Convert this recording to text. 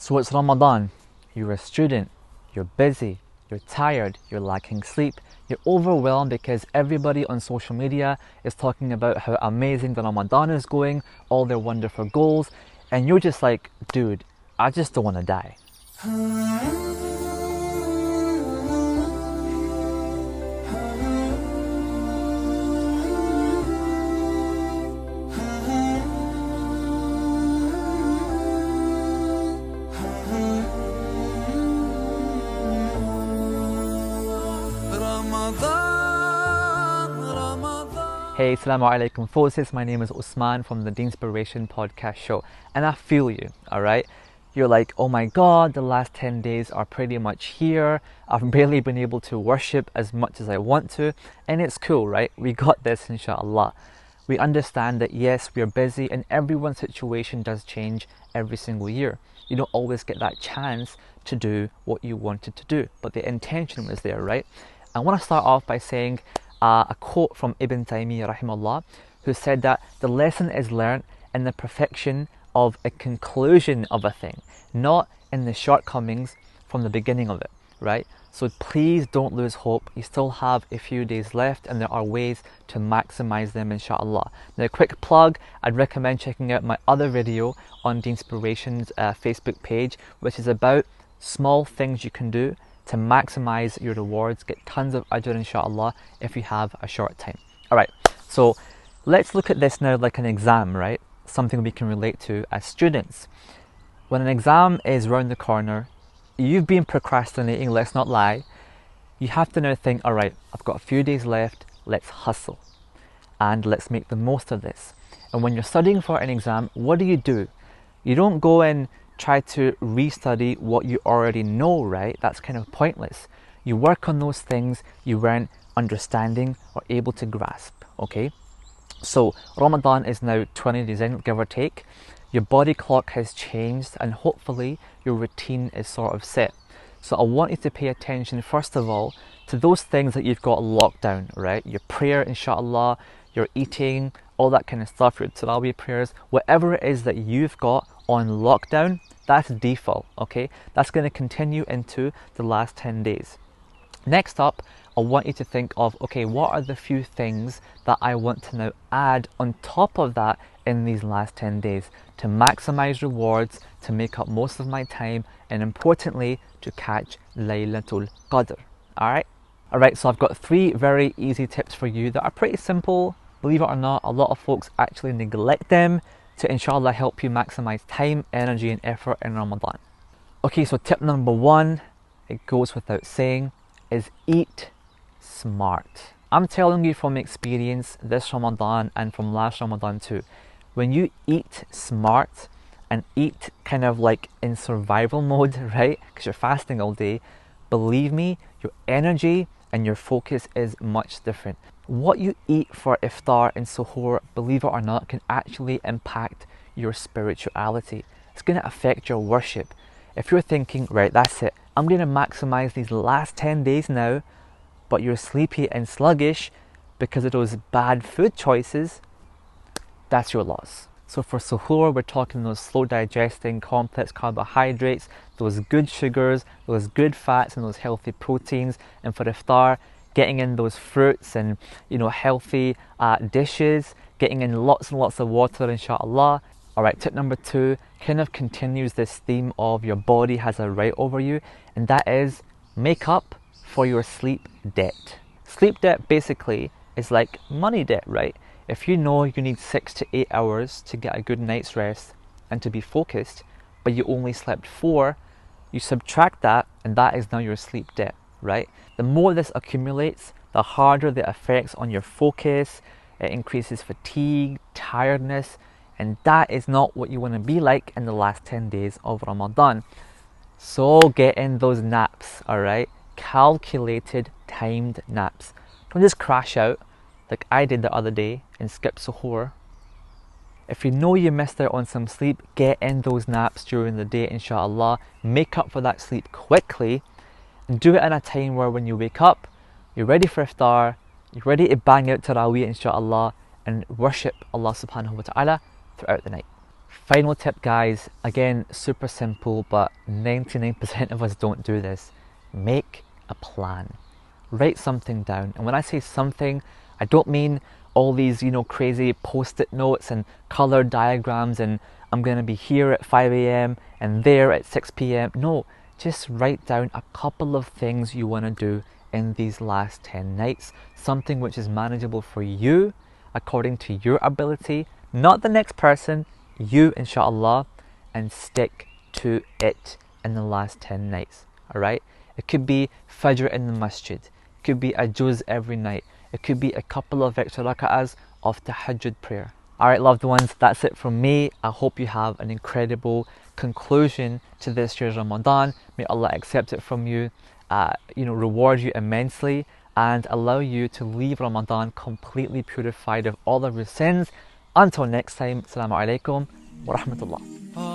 So it's Ramadan, you're a student, you're busy, you're tired, you're lacking sleep, you're overwhelmed because everybody on social media is talking about how amazing the Ramadan is going, all their wonderful goals, and you're just like, dude, I just don't want to die. Hey, Assalamu alaikum FOSIS, my name is Usman from the Inspiration podcast show, and I feel you, alright? You're like, oh my god, the last 10 days are pretty much here, I've barely been able to worship as much as I want to, and it's cool, right? We got this, inshallah. We understand that yes, we're busy and everyone's situation does change every single year. You don't always get that chance to do what you wanted to do, but the intention was there, right? I want to start off by saying a quote from Ibn Taymiyyah rahimahullah, who said that the lesson is learnt in the perfection of a conclusion of a thing, not in the shortcomings from the beginning of it, right? So please don't lose hope. You still have a few days left and there are ways to maximize them, inshallah. Now, a quick plug, I'd recommend checking out my other video on the Inspiration's Facebook page, which is about small things you can do to maximize your rewards, get tons of ajr, inshallah, if you have a short time. Alright, so let's look at this now like an exam, right? Something we can relate to as students. When an exam is round the corner, you've been procrastinating, let's not lie. You have to now think, alright, I've got a few days left, let's hustle and let's make the most of this. And when you're studying for an exam, what do? You don't go and try to restudy what you already know, right? That's kind of pointless. You work on those things you weren't understanding or able to grasp, okay? So Ramadan is now 20 days in, give or take. Your body clock has changed and hopefully your routine is sort of set. So I want you to pay attention first of all to those things that you've got locked down, right? Your prayer, inshallah, your eating, all that kind of stuff, your Tarawih prayers, whatever it is that you've got on lockdown, that's default, okay? That's going to continue into the last 10 days. Next up, I want you to think of, okay, what are the few things that I want to now add on top of that in these last 10 days to maximize rewards, to make up most of my time, and importantly, to catch Laylatul Qadr, alright? Alright, so I've got 3 very easy tips for you that are pretty simple. Believe it or not, a lot of folks actually neglect them to inshallah help you maximize time, energy and effort in Ramadan. Okay, so tip number 1, it goes without saying, is eat smart. I'm telling you from experience this Ramadan and from last Ramadan too. When you eat smart and eat kind of like in survival mode, right? Because you're fasting all day, believe me, your energy and your focus is much different. What you eat for iftar and suhoor, believe it or not, can actually impact your spirituality. It's going to affect your worship. If you're thinking, right, that's it, I'm going to maximize these last 10 days now, but you're sleepy and sluggish because of those bad food choices, that's your loss. So for suhoor, we're talking those slow digesting, complex carbohydrates, those good sugars, those good fats and those healthy proteins. And for iftar, getting in those fruits and healthy dishes, getting in lots and lots of water, inshallah. Alright, tip number 2 kind of continues this theme of your body has a right over you, and that is make up for your sleep debt. Sleep debt basically is like money debt, right? If you know you need 6 to 8 hours to get a good night's rest and to be focused, but you only slept 4, you subtract that and that is now your sleep debt, right? The more this accumulates, the harder the effects on your focus, it increases fatigue, tiredness, and that is not what you want to be like in the last 10 days of Ramadan. So get in those naps, alright? Calculated, timed naps. Don't just crash out like I did the other day and skip suhoor. If you know you missed out on some sleep, get in those naps during the day, inshallah. Make up for that sleep quickly and do it in a time where when you wake up, you're ready for iftar, you're ready to bang out Tarawih, inshallah, and worship Allah subhanahu wa ta'ala throughout the night. Final tip, guys, again, super simple, but 99% of us don't do this. Make a plan. Write something down. And when I say something, I don't mean all these, crazy post-it notes and color diagrams and I'm going to be here at 5 a.m. and there at 6 p.m. No, just write down a couple of things you want to do in these last 10 nights. Something which is manageable for you, according to your ability, not the next person, you inshallah, and stick to it in the last 10 nights. Alright? It could be Fajr in the masjid. It could be a juz every night. It could be a couple of extra rak'ahs of tahajjud prayer. Alright, loved ones, that's it from me. I hope you have an incredible conclusion to this year's Ramadan. May Allah accept it from you, reward you immensely, and allow you to leave Ramadan completely purified of all of your sins. Until next time, Assalamu alaikum wa rahmatullah.